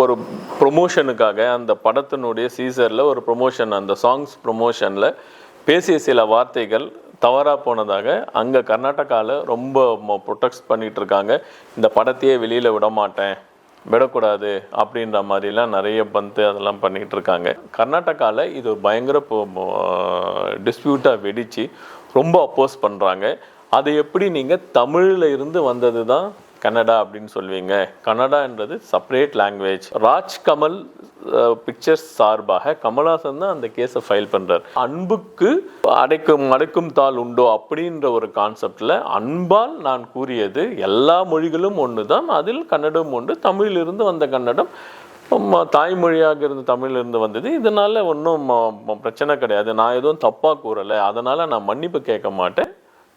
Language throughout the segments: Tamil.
ஒரு ப்ரொமோஷனுக்காக அந்த படத்தினுடைய சீசரில் ஒரு ப்ரொமோஷன், அந்த சாங்ஸ் ப்ரொமோஷனில் பேசிய சில வார்த்தைகள் தவறாக போனதாக அங்கே கர்நாடகாவில் ரொம்ப ப்ரொடெக்ட் பண்ணிகிட்டு இருக்காங்க. இந்த படத்தையே வெளியில் விடக்கூடாது அப்படின்ற மாதிரிலாம் நிறைய அதெல்லாம் பண்ணிகிட்டு இருக்காங்க. கர்நாடகாவில் இது ஒரு பயங்கர டிஸ்பியூட்டாக வெடித்து ரொம்ப அப்போஸ் பண்ணுறாங்க. அதை எப்படி நீங்கள் தமிழில் இருந்து வந்தது தான் கன்னடா அப்படின்னு சொல்வீங்க? கன்னடான்றது செப்பரேட் லாங்குவேஜ். ராஜ்கமல் பிக்சர்ஸ் சார்பாக கமல்ஹாசன் தான் அந்த கேஸை ஃபைல் பண்ணுறார். அன்புக்கு அடைக்கும் தாள் உண்டோ அப்படின்ற ஒரு கான்செப்டில் அன்பால் நான் கூறியது எல்லா மொழிகளும் ஒன்று தான், அதில் கன்னடம் ஒன்று. தமிழிலிருந்து வந்த கன்னடம் தாய்மொழியாக இருந்த தமிழிலிருந்து வந்தது. இதனால் ஒன்றும் பிரச்சனை கிடையாது. நான் எதுவும் தப்பாக கூறலை, அதனால் நான் மன்னிப்பு கேட்க மாட்டேன்.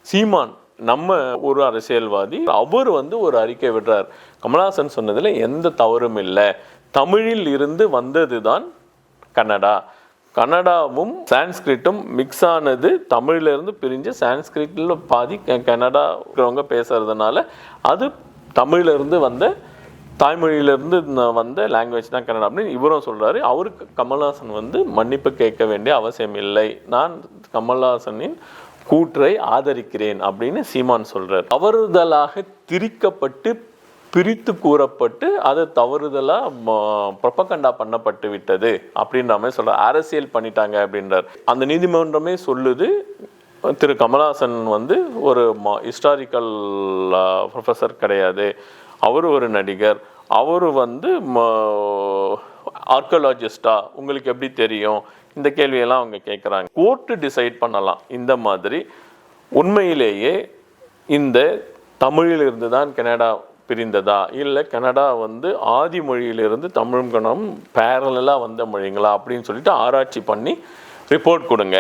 சீமான் நம்ம ஒரு அரசியல்வாதி, அவர் ஒரு அறிக்கை விடுறார். கமல்ஹாசன் சொன்னதில் எந்த தவறும் இல்லை, தமிழில் இருந்து வந்தது தான் கன்னடா. கன்னடாவும் சான்ஸ்கிரிட்டும் மிக்ஸ் ஆனது, தமிழிலிருந்து பிரிஞ்ச சான்ஸ்கிரிட்டில் பாதி கன்னடா இருக்கிறவங்க பேசுறதுனால அது தமிழிலிருந்து வந்த தாய்மொழியிலிருந்து வந்த லாங்குவேஜ் தான் கன்னடா அப்படின்னு இவரும் சொல்கிறாரு. அவருக்கு கமல்ஹாசன் மன்னிப்பு கேட்க வேண்டிய அவசியம் இல்லை, நான் கமல்ஹாசனின் கூற்றை ஆதரிக்கிறேன் அப்படின்னு சீமான் சொல்றார். தவறுதலாக திரிக்கப்பட்டு பிரித்து கூறப்பட்டு அது தவறுதலாக ப்ரொபகண்டா பண்ணப்பட்டு விட்டது அப்படின்ற மாதிரி சொல்றார். அரசியல் பண்ணிட்டாங்க அப்படின்றார். அந்த நீதிமன்றமே சொல்லுது, திரு கமல்ஹாசன் ஒரு ஹிஸ்டாரிக்கல் ப்ரொஃபஸர் கிடையாது, அவர் ஒரு நடிகர், அவர் ஆர்கியாலஜிஸ்டா, உங்களுக்கு எப்படி தெரியும்? இந்த கேள்வியெல்லாம் அவங்க கேட்குறாங்க. கோர்ட்டு டிசைட் பண்ணலாம் இந்த மாதிரி. உண்மையிலேயே இந்த தமிழிலிருந்து தான் கனடா பிரிந்ததா, இல்லை கனடா ஆதி மொழியிலிருந்து தமிழ் கணம் பேரலாக வந்த மொழிங்களா அப்படின்னு சொல்லிட்டு ஆராய்ச்சி பண்ணி ரிப்போர்ட் கொடுங்க.